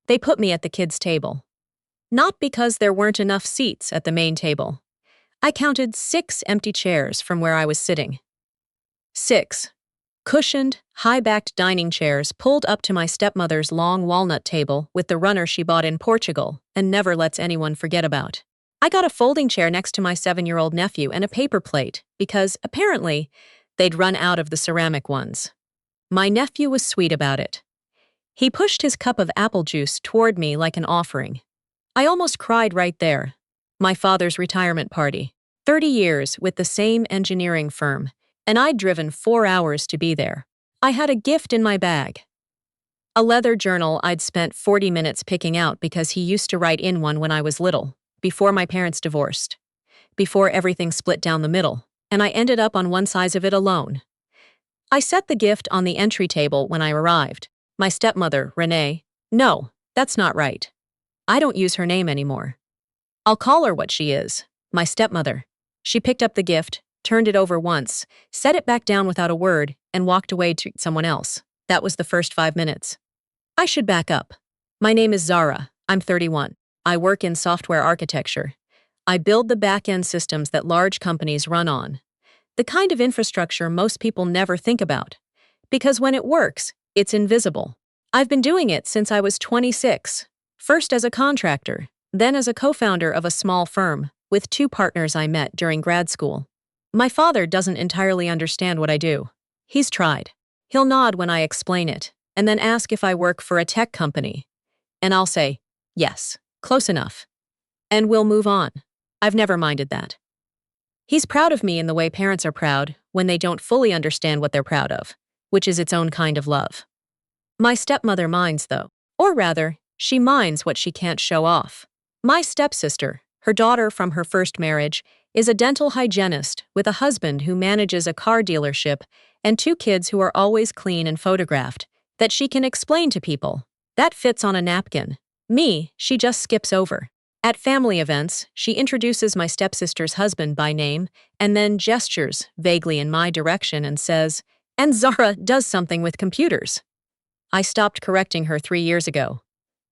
They put me at the kids' table. Not because there weren't enough seats at the main table. I counted 6 empty chairs from where I was sitting. 6 cushioned, high-backed dining chairs pulled up to my stepmother's long walnut table with the runner she bought in Portugal and never lets anyone forget about. I got a folding chair next to my 7-year-old nephew and a paper plate because, apparently, they'd run out of the ceramic ones. My nephew was sweet about it. He pushed his cup of apple juice toward me like an offering. I almost cried right there. My father's retirement party. 30 years with the same engineering firm, and I'd driven 4 hours to be there. I had a gift in my bag. A leather journal I'd spent 40 minutes picking out because he used to write in one when I was little, before my parents divorced, before everything split down the middle, and I ended up on one side of it alone. I set the gift on the entry table when I arrived. My stepmother, Renee, no, that's not right. I don't use her name anymore. I'll call her what she is, my stepmother. She picked up the gift, turned it over once, set it back down without a word, and walked away to someone else. That was the first 5 minutes. I should back up. My name is Zara. I'm 31. I work in software architecture. I build the back-end systems that large companies run on. The kind of infrastructure most people never think about. Because when it works, it's invisible. I've been doing it since I was 26. First as a contractor, then as a co-founder of a small firm, with 2 partners I met during grad school. My father doesn't entirely understand what I do. He's tried. He'll nod when I explain it, and then ask if I work for a tech company. And I'll say, yes, close enough. And we'll move on. I've never minded that. He's proud of me in the way parents are proud when they don't fully understand what they're proud of, which is its own kind of love. My stepmother minds, though. Or rather, she minds what she can't show off. My stepsister, her daughter from her first marriage, is a dental hygienist with a husband who manages a car dealership and 2 kids who are always clean and photographed, that she can explain to people. That fits on a napkin. Me, she just skips over. At family events, she introduces my stepsister's husband by name and then gestures vaguely in my direction and says, "And Zara does something with computers." I stopped correcting her 3 years ago.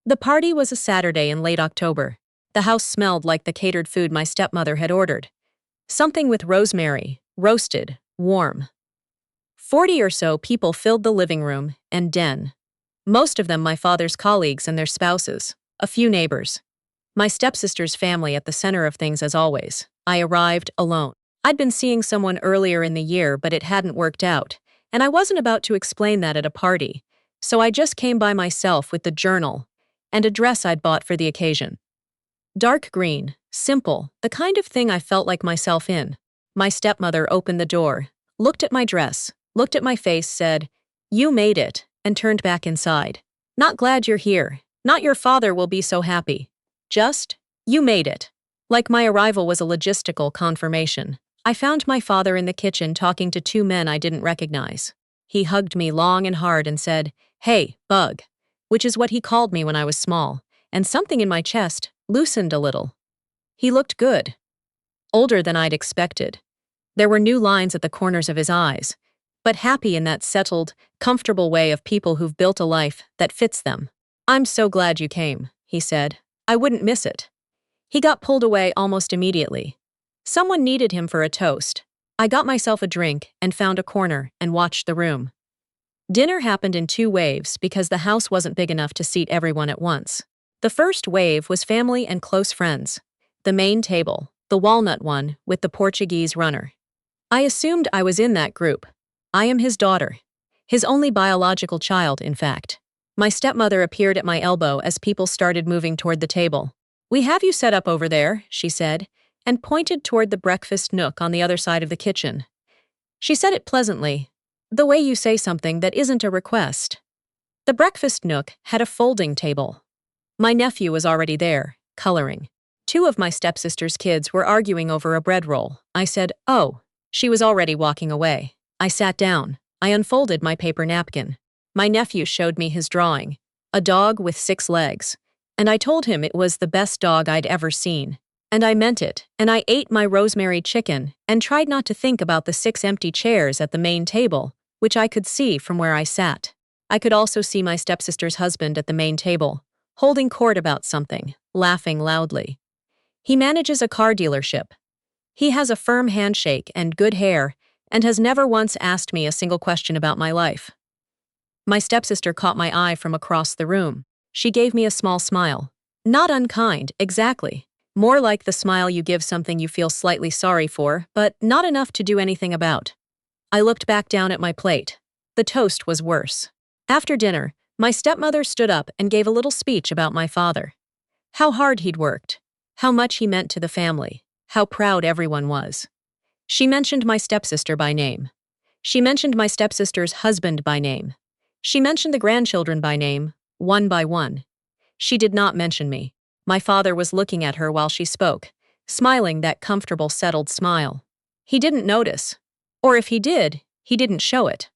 The party was a Saturday in late October. The house smelled like the catered food my stepmother had ordered. Something with rosemary, roasted, warm. 40 or so people filled the living room and den. Most of them my father's colleagues and their spouses, a few neighbors. My stepsister's family at the center of things as always. I arrived alone. I'd been seeing someone earlier in the year, but it hadn't worked out, and I wasn't about to explain that at a party, so I just came by myself with the journal and a dress I'd bought for the occasion. Dark green, simple, the kind of thing I felt like myself in. My stepmother opened the door, looked at my dress, looked at my face, said, "You made it," and turned back inside. "Not glad you're here. Not your father will be so happy. Just, you made it." Like my arrival was a logistical confirmation. I found my father in the kitchen talking to 2 men I didn't recognize. He hugged me long and hard and said, "Hey, bug," which is what he called me when I was small, and something in my chest loosened a little. He looked good. Older than I'd expected. There were new lines at the corners of his eyes, but happy in that settled, comfortable way of people who've built a life that fits them. "I'm so glad you came," he said. "I wouldn't miss it." He got pulled away almost immediately. Someone needed him for a toast. I got myself a drink and found a corner and watched the room. Dinner happened in 2 waves because the house wasn't big enough to seat everyone at once. The first wave was family and close friends. The main table, the walnut one with the Portuguese runner. I assumed I was in that group. I am his daughter. His only biological child, in fact. My stepmother appeared at my elbow as people started moving toward the table. "We have you set up over there," she said, and pointed toward the breakfast nook on the other side of the kitchen. She said it pleasantly, the way you say something that isn't a request. The breakfast nook had a folding table. My nephew was already there, coloring. 2 of my stepsister's kids were arguing over a bread roll. I said, "Oh." She was already walking away. I sat down. I unfolded my paper napkin. My nephew showed me his drawing, a dog with 6 legs, and I told him it was the best dog I'd ever seen. And I meant it, and I ate my rosemary chicken and tried not to think about the 6 empty chairs at the main table, which I could see from where I sat. I could also see my stepsister's husband at the main table, holding court about something, laughing loudly. He manages a car dealership. He has a firm handshake and good hair, and has never once asked me a single question about my life. My stepsister caught my eye from across the room. She gave me a small smile. Not unkind, exactly. More like the smile you give something you feel slightly sorry for, but not enough to do anything about. I looked back down at my plate. The toast was worse. After dinner, my stepmother stood up and gave a little speech about my father. How hard he'd worked. How much he meant to the family. How proud everyone was. She mentioned my stepsister by name. She mentioned my stepsister's husband by name. She mentioned the grandchildren by name, one by one. She did not mention me. My father was looking at her while she spoke, smiling that comfortable, settled smile. He didn't notice. Or if he did, he didn't show it.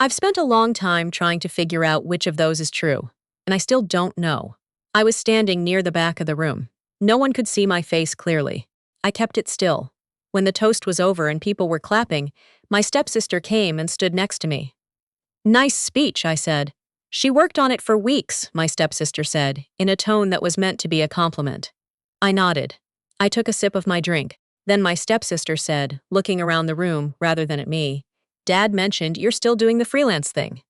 I've spent a long time trying to figure out which of those is true, and I still don't know. I was standing near the back of the room. No one could see my face clearly. I kept it still. When the toast was over and people were clapping, my stepsister came and stood next to me. Nice speech, I said. She worked on it for weeks, my stepsister said, in a tone that was meant to be a compliment. I nodded. I took a sip of my drink. Then my stepsister said, looking around the room rather than at me, Dad mentioned you're still doing the freelance thing.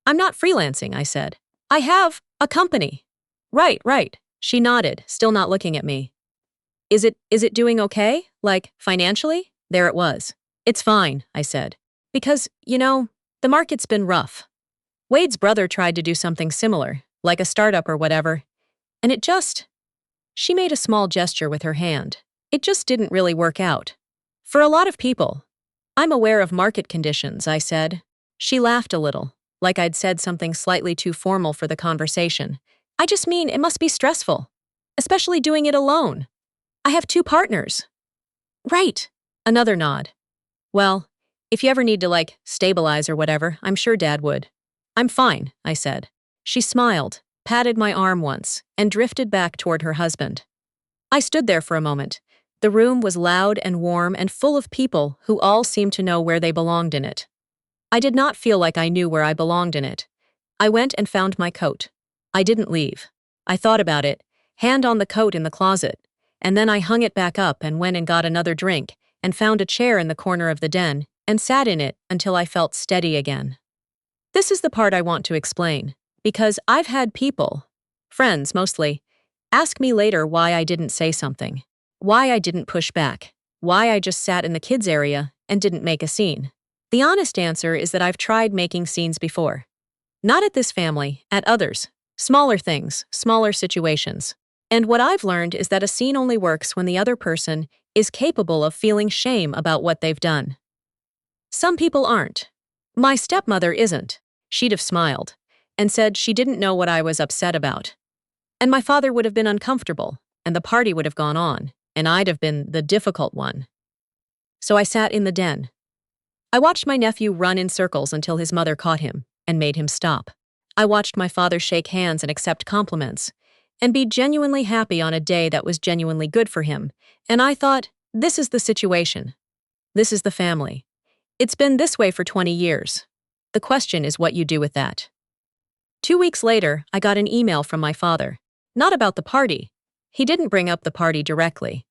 I'm not freelancing, I said. I have a company. Right. She nodded, still not looking at me. Is it doing okay? Like, financially? There it was. It's fine, I said. Because, the market's been rough. Wade's brother tried to do something similar, like a startup or whatever, and she made a small gesture with her hand. It just didn't really work out. For a lot of people. I'm aware of market conditions, I said. She laughed a little, like I'd said something slightly too formal for the conversation. I just mean it must be stressful, especially doing it alone. I have 2 partners. Right. Another nod. Well, if you ever need to, stabilize or whatever, I'm sure Dad would. I'm fine, I said. She smiled, patted my arm once, and drifted back toward her husband. I stood there for a moment. The room was loud and warm and full of people who all seemed to know where they belonged in it. I did not feel like I knew where I belonged in it. I went and found my coat. I didn't leave. I thought about it, hand on the coat in the closet, and then I hung it back up and went and got another drink and found a chair in the corner of the den and sat in it until I felt steady again. This is the part I want to explain, because I've had people, friends mostly, ask me later why I didn't say something, why I didn't push back, why I just sat in the kids' area and didn't make a scene. The honest answer is that I've tried making scenes before. Not at this family, at others. Smaller things, smaller situations. And what I've learned is that a scene only works when the other person is capable of feeling shame about what they've done. Some people aren't. My stepmother isn't. She'd have smiled and said she didn't know what I was upset about. And my father would have been uncomfortable, and the party would have gone on, and I'd have been the difficult one. So I sat in the den. I watched my nephew run in circles until his mother caught him and made him stop. I watched my father shake hands and accept compliments, and be genuinely happy on a day that was genuinely good for him, and I thought, this is the situation. This is the family. It's been this way for 20 years. The question is what you do with that. 2 weeks later, I got an email from my father. Not about the party. He didn't bring up the party directly.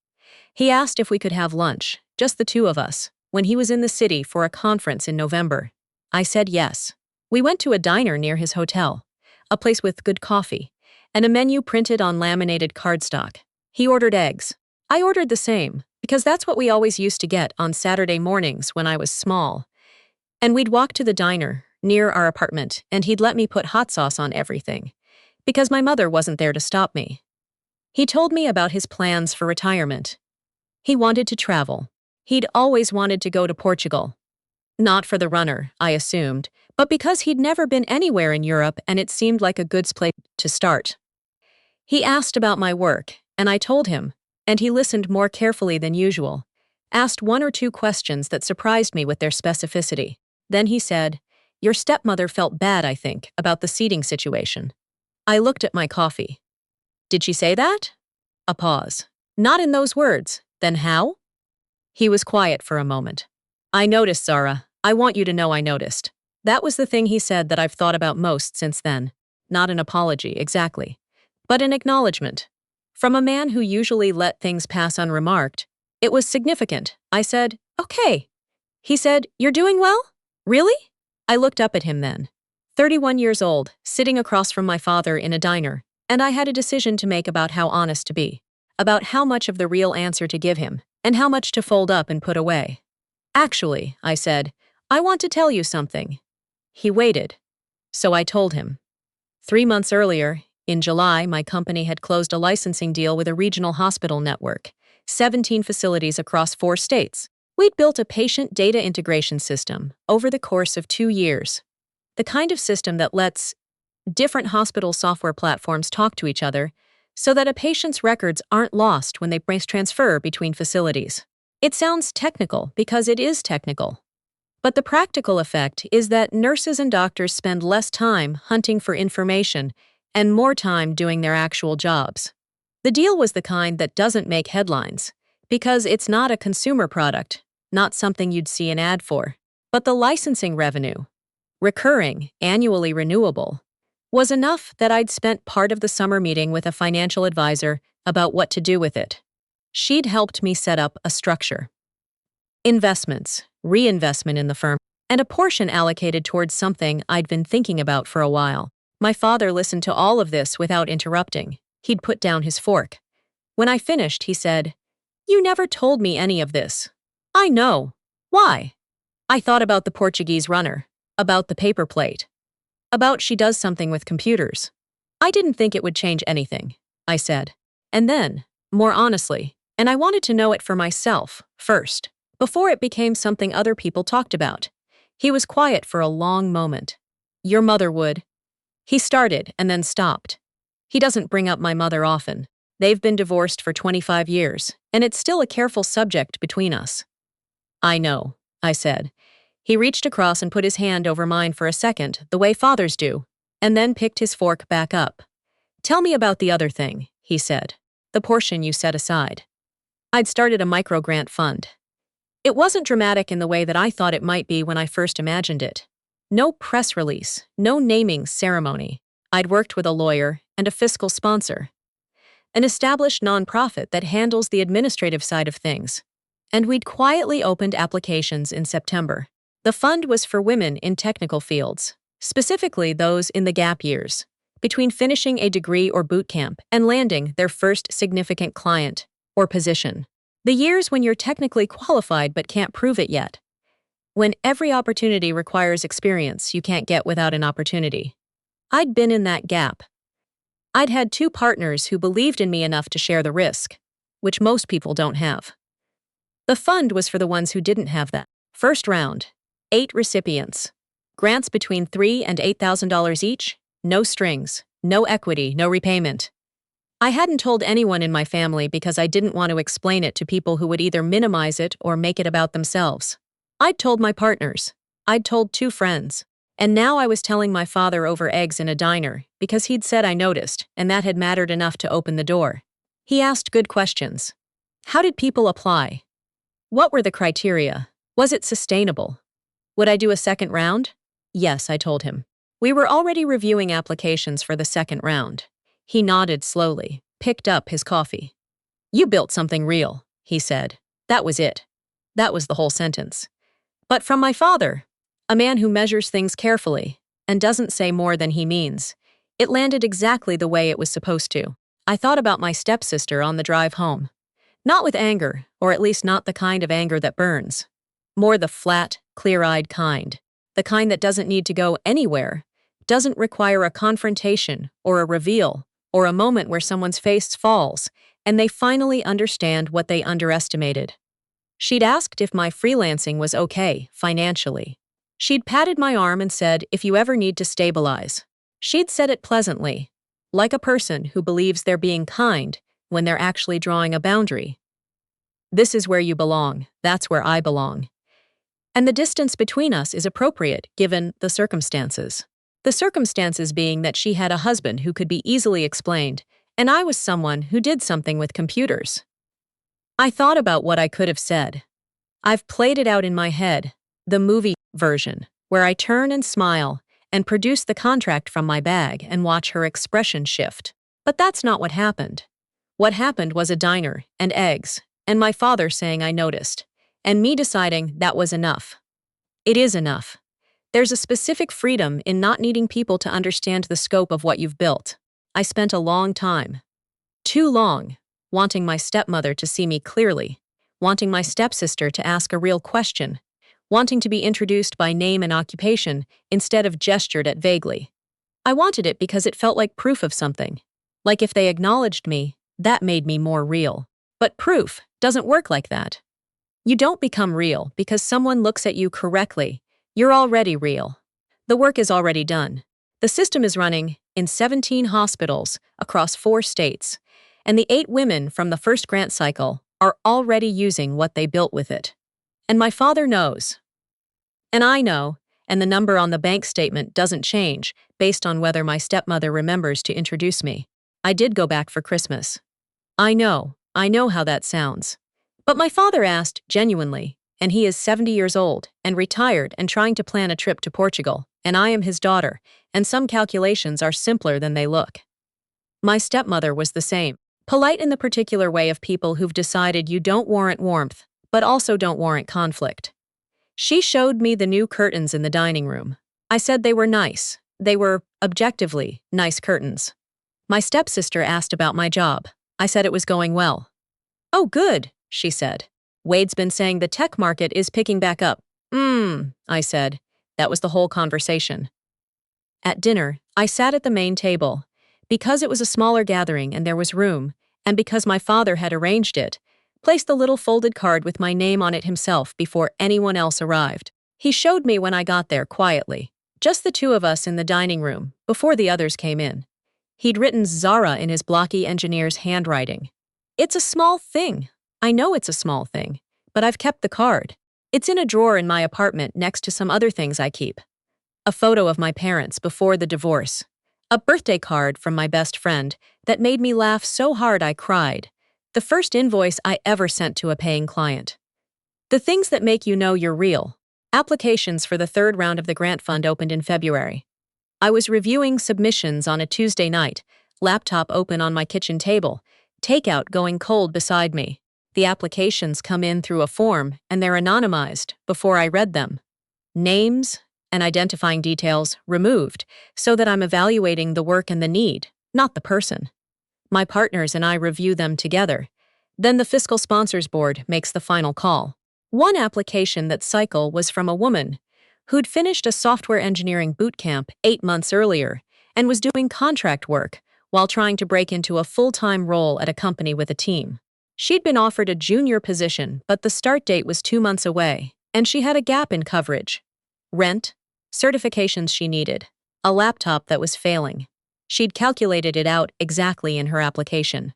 He asked if we could have lunch, just the 2 of us, when he was in the city for a conference in November. I said yes. We went to a diner near his hotel, a place with good coffee, and a menu printed on laminated cardstock. He ordered eggs. I ordered the same, because that's what we always used to get on Saturday mornings when I was small. And we'd walk to the diner, near our apartment, and he'd let me put hot sauce on everything, because my mother wasn't there to stop me. He told me about his plans for retirement. He wanted to travel. He'd always wanted to go to Portugal. Not for the runner, I assumed, but because he'd never been anywhere in Europe and it seemed like a good place to start. He asked about my work, and I told him, and he listened more carefully than usual, asked 1 or 2 questions that surprised me with their specificity. Then he said, "Your stepmother felt bad, I think, about the seating situation." I looked at my coffee. Did she say that? A pause. Not in those words. Then how? He was quiet for a moment. I noticed, Zara. I want you to know I noticed. That was the thing he said that I've thought about most since then. Not an apology, exactly. but an acknowledgement. From a man who usually let things pass unremarked. It was significant. I said, "Okay." He said, "You're doing well? Really?" I looked up at him then. 31 years old, sitting across from my father in a diner, and I had a decision to make about how honest to be, about how much of the real answer to give him, and how much to fold up and put away. "Actually," I said, "I want to tell you something." He waited. So I told him. 3 months earlier, in July, my company had closed a licensing deal with a regional hospital network, 17 facilities across 4 states. We'd built a patient data integration system over the course of 2 years. The kind of system that lets different hospital software platforms talk to each other so that a patient's records aren't lost when they transfer between facilities. It sounds technical because it is technical. But the practical effect is that nurses and doctors spend less time hunting for information and more time doing their actual jobs. The deal was the kind that doesn't make headlines because it's not a consumer product, not something you'd see an ad for. But the licensing revenue, recurring, annually renewable, was enough that I'd spent part of the summer meeting with a financial advisor about what to do with it. She'd helped me set up a structure. Investments, reinvestment in the firm, and a portion allocated towards something I'd been thinking about for a while. My father listened to all of this without interrupting. He'd put down his fork. When I finished, he said, "You never told me any of this." "I know. Why?" I thought about the Portuguese runner, about the paper plate, about she does something with computers. I didn't think it would change anything, I said. And then, more honestly, and I wanted to know it for myself first, before it became something other people talked about. He was quiet for a long moment. "Your mother would." He started and then stopped. He doesn't bring up my mother often. They've been divorced for 25 years, and it's still a careful subject between us. "I know," I said. He reached across and put his hand over mine for a second, the way fathers do, and then picked his fork back up. "Tell me about the other thing," he said. "The portion you set aside." I'd started a microgrant fund. It wasn't dramatic in the way that I thought it might be when I first imagined it. No press release, no naming ceremony. I'd worked with a lawyer and a fiscal sponsor, an established nonprofit that handles the administrative side of things. And we'd quietly opened applications in September. The fund was for women in technical fields, specifically those in the gap years, between finishing a degree or boot camp and landing their first significant client or position. The years when you're technically qualified but can't prove it yet. When every opportunity requires experience you can't get without an opportunity. I'd been in that gap. I'd had 2 partners who believed in me enough to share the risk, which most people don't have. The fund was for the ones who didn't have that. First round, 8 recipients. Grants between $3,000 and $8,000 each, no strings, no equity, no repayment. I hadn't told anyone in my family because I didn't want to explain it to people who would either minimize it or make it about themselves. I'd told my partners. I'd told 2 friends. And now I was telling my father over eggs in a diner because he'd said I noticed, and that had mattered enough to open the door. He asked good questions. How did people apply? What were the criteria? Was it sustainable? Would I do a second round? Yes, I told him. We were already reviewing applications for the second round. He nodded slowly, picked up his coffee. "You built something real," he said. That was it. That was the whole sentence. But from my father, a man who measures things carefully and doesn't say more than he means, it landed exactly the way it was supposed to. I thought about my stepsister on the drive home. Not with anger, or at least not the kind of anger that burns. More the flat, clear-eyed kind. The kind that doesn't need to go anywhere, doesn't require a confrontation or a reveal or a moment where someone's face falls and they finally understand what they underestimated. She'd asked if my freelancing was okay financially. She'd patted my arm and said, "If you ever need to stabilize." She'd said it pleasantly, like a person who believes they're being kind when they're actually drawing a boundary. "This is where you belong. That's where I belong. And the distance between us is appropriate given the circumstances." The circumstances being that she had a husband who could be easily explained, and I was someone who did something with computers. I thought about what I could have said. I've played it out in my head, the movie version, where I turn and smile and produce the contract from my bag and watch her expression shift. But that's not what happened. What happened was a diner, and eggs, and my father saying I noticed, and me deciding that was enough. It is enough. There's a specific freedom in not needing people to understand the scope of what you've built. I spent a long time, too long, wanting my stepmother to see me clearly, wanting my stepsister to ask a real question, wanting to be introduced by name and occupation instead of gestured at vaguely. I wanted it because it felt like proof of something. Like if they acknowledged me, that made me more real. But proof doesn't work like that. You don't become real because someone looks at you correctly. You're already real. The work is already done. The system is running in 17 hospitals across 4 states, and the 8 women from the first grant cycle are already using what they built with it. And my father knows. And I know, and the number on the bank statement doesn't change based on whether my stepmother remembers to introduce me. I did go back for Christmas. I know how that sounds. But my father asked genuinely, and he is 70 years old and retired and trying to plan a trip to Portugal, and I am his daughter, and some calculations are simpler than they look. My stepmother was the same, polite in the particular way of people who've decided you don't warrant warmth, but also don't warrant conflict. She showed me the new curtains in the dining room. I said they were nice. They were, objectively, nice curtains. My stepsister asked about my job. I said it was going well. Oh, good, she said. Wade's been saying the tech market is picking back up. I said. That was the whole conversation. At dinner, I sat at the main table. Because it was a smaller gathering and there was room, and because my father had arranged it, placed the little folded card with my name on it himself before anyone else arrived. He showed me when I got there quietly. Just the 2 of us in the dining room, before the others came in. He'd written Zara in his blocky engineer's handwriting. It's a small thing. I know it's a small thing, but I've kept the card. It's in a drawer in my apartment next to some other things I keep. A photo of my parents before the divorce. A birthday card from my best friend that made me laugh so hard I cried. The first invoice I ever sent to a paying client. The things that make you know you're real. Applications for the 3rd round of the grant fund opened in February. I was reviewing submissions on a Tuesday night, laptop open on my kitchen table, takeout going cold beside me. The applications come in through a form and they're anonymized before I read them. Names and identifying details removed so that I'm evaluating the work and the need, not the person. My partners and I review them together. Then the Fiscal Sponsors Board makes the final call. One application that cycle was from a woman who'd finished a software engineering boot camp 8 months earlier and was doing contract work while trying to break into a full-time role at a company with a team. She'd been offered a junior position, but the start date was 2 months away, and she had a gap in coverage. Rent, certifications she needed, a laptop that was failing. She'd calculated it out exactly in her application.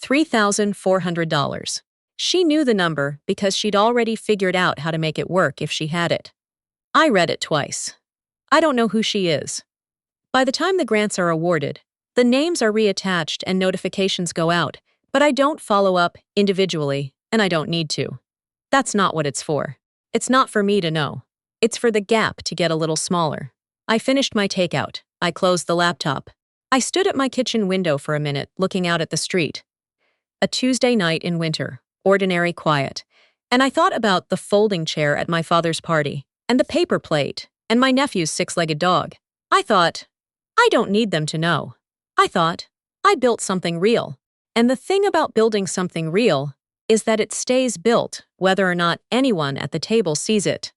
$3,400. She knew the number because she'd already figured out how to make it work if she had it. I read it twice. I don't know who she is. By the time the grants are awarded, the names are reattached and notifications go out, but I don't follow up individually, and I don't need to. That's not what it's for. It's not for me to know. It's for the gap to get a little smaller. I finished my takeout. I closed the laptop. I stood at my kitchen window for a minute, looking out at the street. A Tuesday night in winter, ordinary quiet, and I thought about the folding chair at my father's party, and the paper plate, and my nephew's 6-legged dog. I thought, I don't need them to know. I thought, I built something real. And the thing about building something real is that it stays built whether or not anyone at the table sees it.